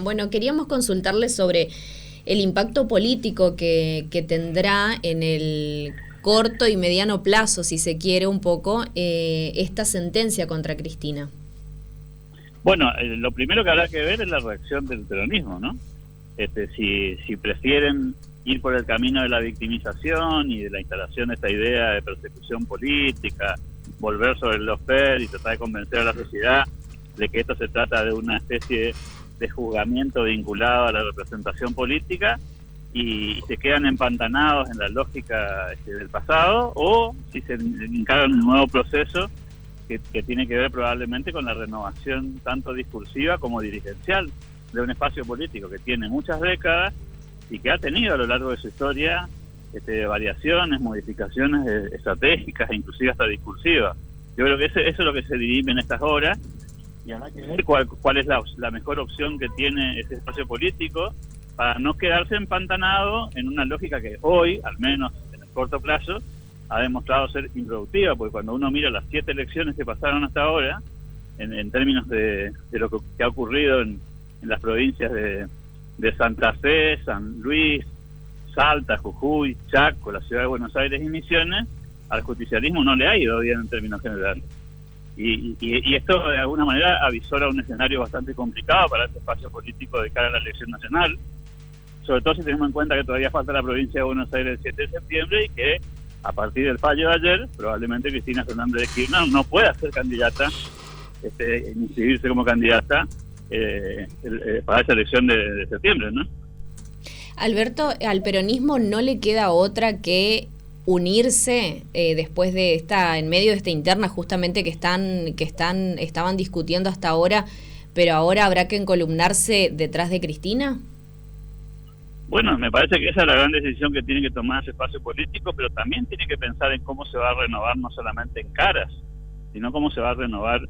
Bueno, queríamos consultarle sobre el impacto político que tendrá en el corto y mediano plazo, si se quiere un poco, esta sentencia contra Cristina. Bueno, lo primero que habrá que ver es la reacción del peronismo, ¿no? Si prefieren ir por el camino de la victimización y de la instalación de esta idea de persecución política, volver sobre el lawfare y tratar de convencer a la sociedad de que esto se trata de una especie de juzgamiento vinculado a la representación política y se quedan empantanados en la lógica del pasado, o si se encargan un nuevo proceso que tiene que ver probablemente con la renovación tanto discursiva como dirigencial de un espacio político que tiene muchas décadas y que ha tenido a lo largo de su historia variaciones, modificaciones estratégicas e inclusive hasta discursivas. Yo creo que eso es lo que se dirime en estas horas, y habrá que ver cuál es la mejor opción que tiene ese espacio político para no quedarse empantanado en una lógica que hoy, al menos en el corto plazo, ha demostrado ser improductiva, porque cuando uno mira las 7 elecciones que pasaron hasta ahora, en términos de lo que ha ocurrido en las provincias de Santa Fe, San Luis, Salta, Jujuy, Chaco, la ciudad de Buenos Aires y Misiones, al justicialismo no le ha ido bien en términos generales. Y esto de alguna manera avisora un escenario bastante complicado para este espacio político de cara a la elección nacional, sobre todo si tenemos en cuenta que todavía falta la provincia de Buenos Aires el 7 de septiembre y que a partir del fallo de ayer, probablemente Cristina Fernández de Kirchner no pueda ser candidata, inscribirse como candidata para esa elección de septiembre, ¿no? Alberto, al peronismo no le queda otra que unirse después de en medio de esta interna justamente que estaban discutiendo hasta ahora, pero ahora habrá que encolumnarse detrás de Cristina. Bueno, me parece que esa es la gran decisión que tiene que tomar ese espacio político, pero también tiene que pensar en cómo se va a renovar no solamente en caras, sino cómo se va a renovar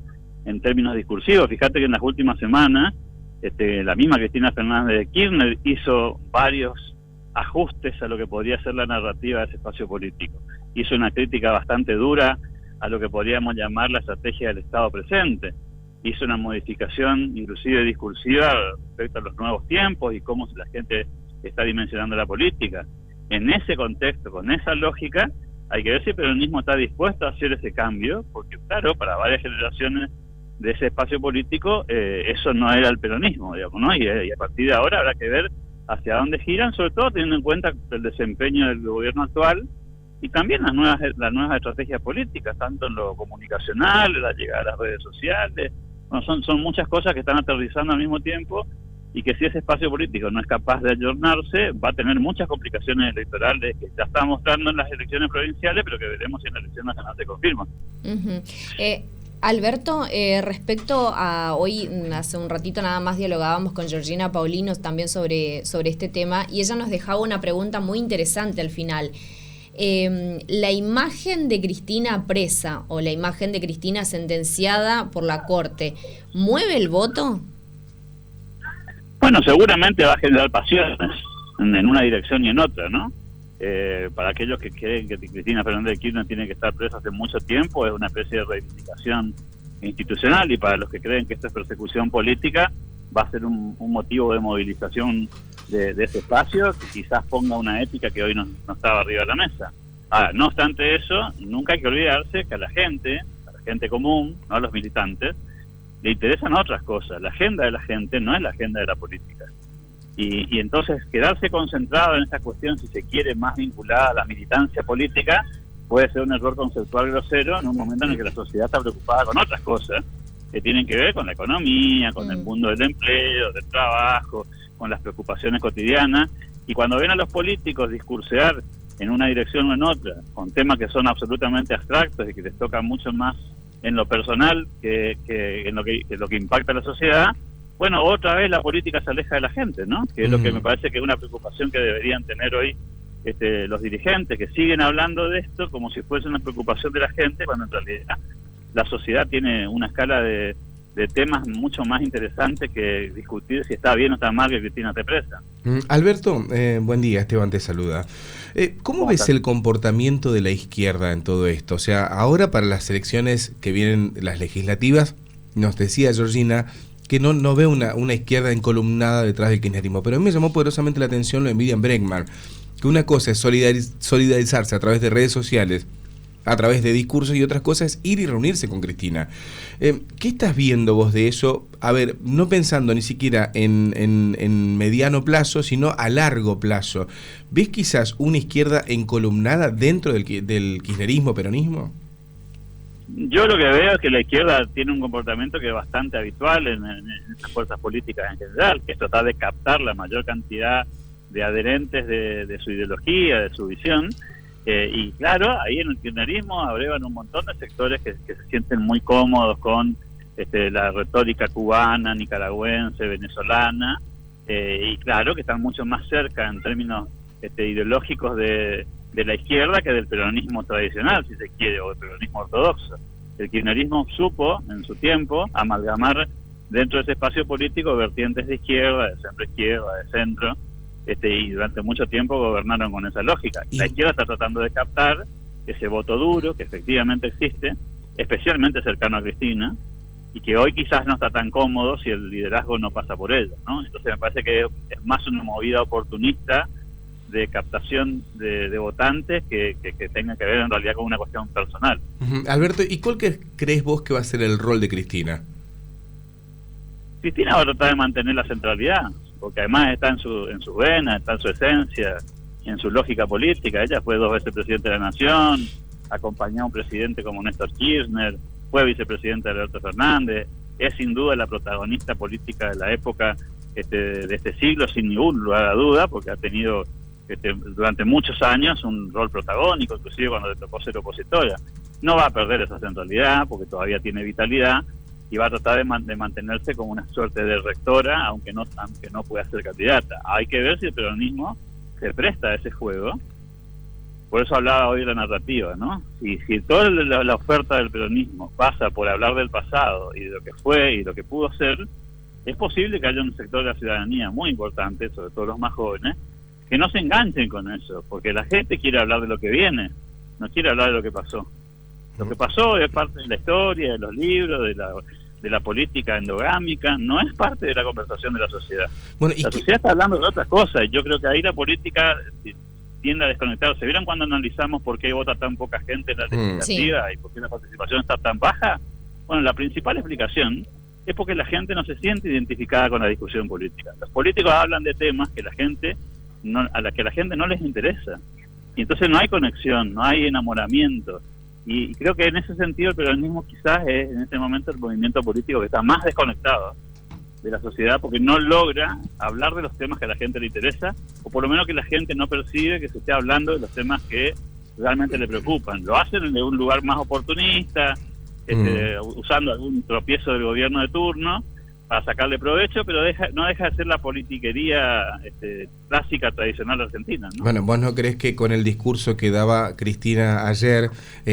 en términos discursivos. Fíjate que en las últimas semanas la misma Cristina Fernández de Kirchner hizo varios ajustes a lo que podría ser la narrativa de ese espacio político. Hizo una crítica bastante dura a lo que podríamos llamar la estrategia del Estado presente. Hizo una modificación inclusive discursiva respecto a los nuevos tiempos y cómo la gente está dimensionando la política. En ese contexto, con esa lógica, hay que ver si el peronismo está dispuesto a hacer ese cambio, porque claro, para varias generaciones de ese espacio político, eso no era el peronismo, digamos, ¿no? Y a partir de ahora habrá que ver hacia dónde giran, sobre todo teniendo en cuenta el desempeño del gobierno actual y también las nuevas estrategias políticas, tanto en lo comunicacional, la llegada a las redes sociales. Bueno, son muchas cosas que están aterrizando al mismo tiempo, y que si ese espacio político no es capaz de ayornarse, va a tener muchas complicaciones electorales que ya está mostrando en las elecciones provinciales, pero que veremos si en la elección nacional se confirma. Uh-huh. Alberto, respecto a hoy, hace un ratito nada más dialogábamos con Georgina Paulino también sobre este tema, y ella nos dejaba una pregunta muy interesante al final. La imagen de Cristina presa o la imagen de Cristina sentenciada por la Corte, ¿mueve el voto? Bueno, seguramente va a generar pasiones en una dirección y en otra, ¿no? Para aquellos que creen que Cristina Fernández de Kirchner tiene que estar presa hace mucho tiempo, es una especie de reivindicación institucional, y para los que creen que esta es persecución política, va a ser un motivo de movilización de ese espacio, que quizás ponga una ética que hoy no estaba arriba de la mesa. Ahora, no obstante eso, nunca hay que olvidarse que a la gente común, no a los militantes, le interesan otras cosas. La agenda de la gente no es la agenda de la política. Y entonces quedarse concentrado en esa cuestión, si se quiere, más vinculada a la militancia política, puede ser un error conceptual grosero en un momento en el que la sociedad está preocupada con otras cosas que tienen que ver con la economía, con el mundo del empleo, del trabajo, con las preocupaciones cotidianas. Y cuando ven a los políticos discursear en una dirección o en otra, con temas que son absolutamente abstractos y que les tocan mucho más en lo personal que en lo que impacta a la sociedad, bueno, otra vez la política se aleja de la gente, ¿no? Que es lo que me parece que es una preocupación que deberían tener hoy los dirigentes, que siguen hablando de esto como si fuese una preocupación de la gente, cuando en realidad la sociedad tiene una escala de temas mucho más interesantes que discutir si está bien o está mal que Cristina esté presa. Alberto, buen día, Esteban te saluda. ¿Cómo ves el comportamiento de la izquierda en todo esto? O sea, ahora para las elecciones que vienen, las legislativas, nos decía Georgina que no veo una izquierda encolumnada detrás del kirchnerismo, pero a mí me llamó poderosamente la atención lo de Miriam Bregman, que una cosa es solidarizarse a través de redes sociales, a través de discursos, y otras cosas es ir y reunirse con Cristina. ¿Qué estás viendo vos de eso? A ver, no pensando ni siquiera en mediano plazo, sino a largo plazo. ¿Ves quizás una izquierda encolumnada dentro del kirchnerismo, peronismo? Yo lo que veo es que la izquierda tiene un comportamiento que es bastante habitual en estas fuerzas políticas en general, que es tratar de captar la mayor cantidad de adherentes de su ideología, de su visión. Y claro, ahí en el kirchnerismo abrevan un montón de sectores que se sienten muy cómodos con la retórica cubana, nicaragüense, venezolana, y claro, que están mucho más cerca en términos ideológicos de la izquierda que del peronismo tradicional, si se quiere, o del peronismo ortodoxo. El kirchnerismo supo, en su tiempo, amalgamar dentro de ese espacio político vertientes de izquierda, de centro-izquierda, de centro, y durante mucho tiempo gobernaron con esa lógica. La izquierda está tratando de captar ese voto duro que efectivamente existe, especialmente cercano a Cristina, y que hoy quizás no está tan cómodo si el liderazgo no pasa por ella, ¿no? Entonces me parece que es más una movida oportunista de captación de votantes que tenga que ver en realidad con una cuestión personal. Alberto, ¿y cuál crees vos que va a ser el rol de Cristina? Cristina va a tratar de mantener la centralidad, porque además está en su vena, está en su esencia, en su lógica política. Ella fue 2 veces presidente de la Nación, acompañó a un presidente como Néstor Kirchner, fue vicepresidente de Alberto Fernández, es sin duda la protagonista política de la época de este siglo, sin ningún lugar a duda, porque ha tenido durante muchos años un rol protagónico, inclusive cuando le tocó ser opositora. No va a perder esa centralidad, porque todavía tiene vitalidad, y va a tratar de mantenerse como una suerte de rectora, aunque no pueda ser candidata. Hay que ver si el peronismo se presta a ese juego. Por eso hablaba hoy de la narrativa, ¿no? Si toda la oferta del peronismo pasa por hablar del pasado y de lo que fue y lo que pudo ser, es posible que haya un sector de la ciudadanía muy importante, sobre todo los más jóvenes, que no se enganchen con eso, porque la gente quiere hablar de lo que viene, no quiere hablar de lo que pasó. Lo que pasó es parte de la historia, de los libros, de la política endogámica, no es parte de la conversación de la sociedad. Bueno, la sociedad está hablando de otras cosas, y yo creo que ahí la política tiende a desconectarse. ¿Vieron cuando analizamos por qué vota tan poca gente en la legislativa y por qué la participación está tan baja? Bueno, la principal explicación es porque la gente no se siente identificada con la discusión política. Los políticos hablan de temas que a la que la gente no les interesa. Y entonces no hay conexión, no hay enamoramiento. Y creo que en ese sentido el peronismo quizás es en este momento el movimiento político que está más desconectado de la sociedad, porque no logra hablar de los temas que a la gente le interesa, o por lo menos que la gente no percibe que se esté hablando de los temas que realmente le preocupan. Lo hacen de un lugar más oportunista, usando algún tropiezo del gobierno de turno para sacarle provecho, pero no deja de ser la politiquería clásica, tradicional argentina, ¿no? Bueno, ¿vos no crees que con el discurso que daba Cristina ayer,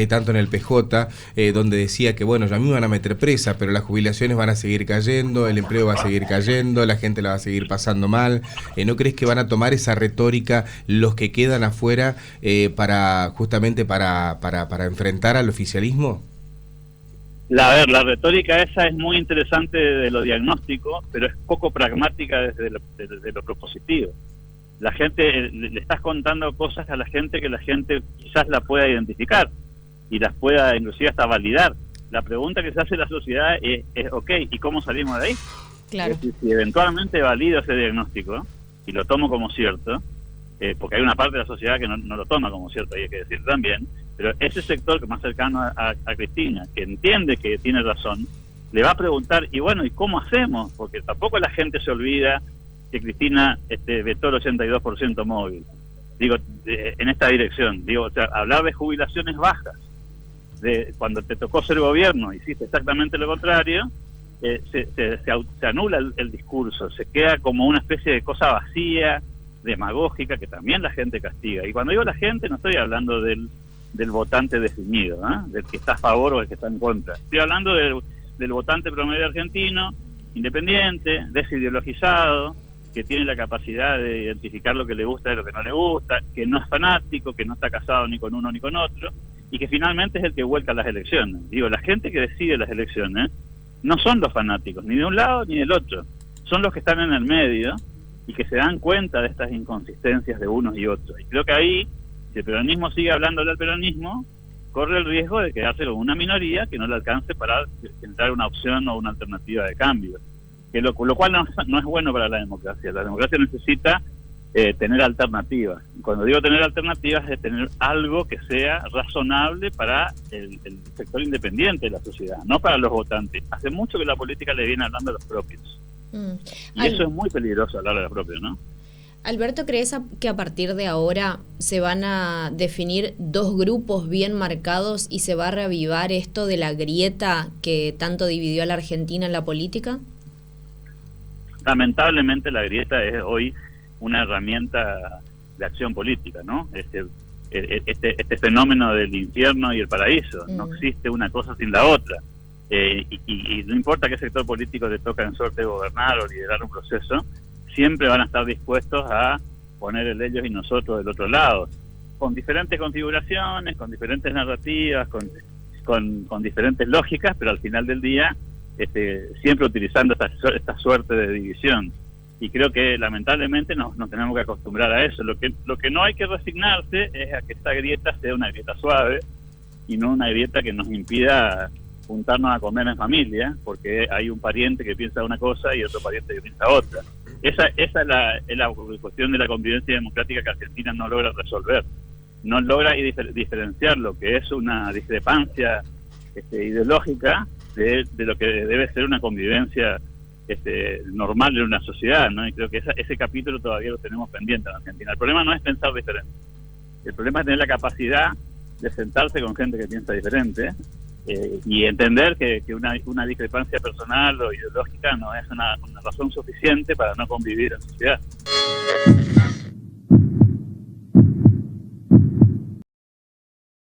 tanto en el PJ, donde decía que, bueno, a mí me van a meter presa, pero las jubilaciones van a seguir cayendo, el empleo va a seguir cayendo, la gente la va a seguir pasando mal, ¿no crees que van a tomar esa retórica los que quedan afuera justamente para enfrentar al oficialismo? La retórica esa es muy interesante de lo diagnóstico, pero es poco pragmática desde lo propositivo. La gente, le estás contando cosas a la gente que la gente quizás la pueda identificar y las pueda inclusive hasta validar. La pregunta que se hace la sociedad es ok, ¿y cómo salimos de ahí? Claro. Es decir, si eventualmente valido ese diagnóstico y lo tomo como cierto, porque hay una parte de la sociedad que no lo toma como cierto, y hay que decir también, pero ese sector que más cercano a Cristina, que entiende que tiene razón, le va a preguntar, y bueno, ¿y cómo hacemos? Porque tampoco la gente se olvida que Cristina vetó el 82% móvil. Digo, en esta dirección, o sea, hablar de jubilaciones bajas, de cuando te tocó ser gobierno, hiciste exactamente lo contrario, se anula el discurso, se queda como una especie de cosa vacía, demagógica, que también la gente castiga. Y cuando digo la gente, no estoy hablando del votante definido, del que está a favor o del que está en contra. Estoy hablando del votante promedio argentino, independiente, desideologizado, que tiene la capacidad de identificar lo que le gusta y lo que no le gusta, que no es fanático, que no está casado ni con uno ni con otro, y que finalmente es el que vuelca las elecciones. Digo, la gente que decide las elecciones no son los fanáticos, ni de un lado ni del otro, son los que están en el medio y que se dan cuenta de estas inconsistencias de unos y otros. Y creo que ahí, si el peronismo sigue hablándole al peronismo, corre el riesgo de quedarse con una minoría que no le alcance para generar una opción o una alternativa de cambio, que lo cual no es bueno para la democracia. La democracia necesita tener alternativas. Cuando digo tener alternativas, es tener algo que sea razonable para el sector independiente de la sociedad, no para los votantes. Hace mucho que la política le viene hablando a los propios. Y eso es muy peligroso, hablar de los propios, ¿no? Alberto, ¿crees que a partir de ahora se van a definir dos grupos bien marcados y se va a reavivar esto de la grieta que tanto dividió a la Argentina en la política? Lamentablemente la grieta es hoy una herramienta de acción política, ¿no? Este fenómeno del infierno y el paraíso, no existe una cosa sin la otra. Y no importa qué sector político le toca en suerte gobernar o liderar un proceso, siempre van a estar dispuestos a poner el ellos y nosotros del otro lado, con diferentes configuraciones, con diferentes narrativas, con diferentes lógicas, pero al final del día siempre utilizando esta suerte de división. Y creo que lamentablemente nos tenemos que acostumbrar a eso. Lo que no hay que resignarse es a que esta grieta sea una grieta suave y no una grieta que nos impida juntarnos a comer en familia, porque hay un pariente que piensa una cosa y otro pariente que piensa otra. Esa es la cuestión de la convivencia democrática que Argentina no logra resolver. No logra diferenciar lo que es una discrepancia ideológica de lo que debe ser una convivencia normal en una sociedad, ¿no? Y creo que ese capítulo todavía lo tenemos pendiente en Argentina. El problema no es pensar diferente. El problema es tener la capacidad de sentarse con gente que piensa diferente y entender que una discrepancia personal o ideológica no es una razón suficiente para no convivir en sociedad.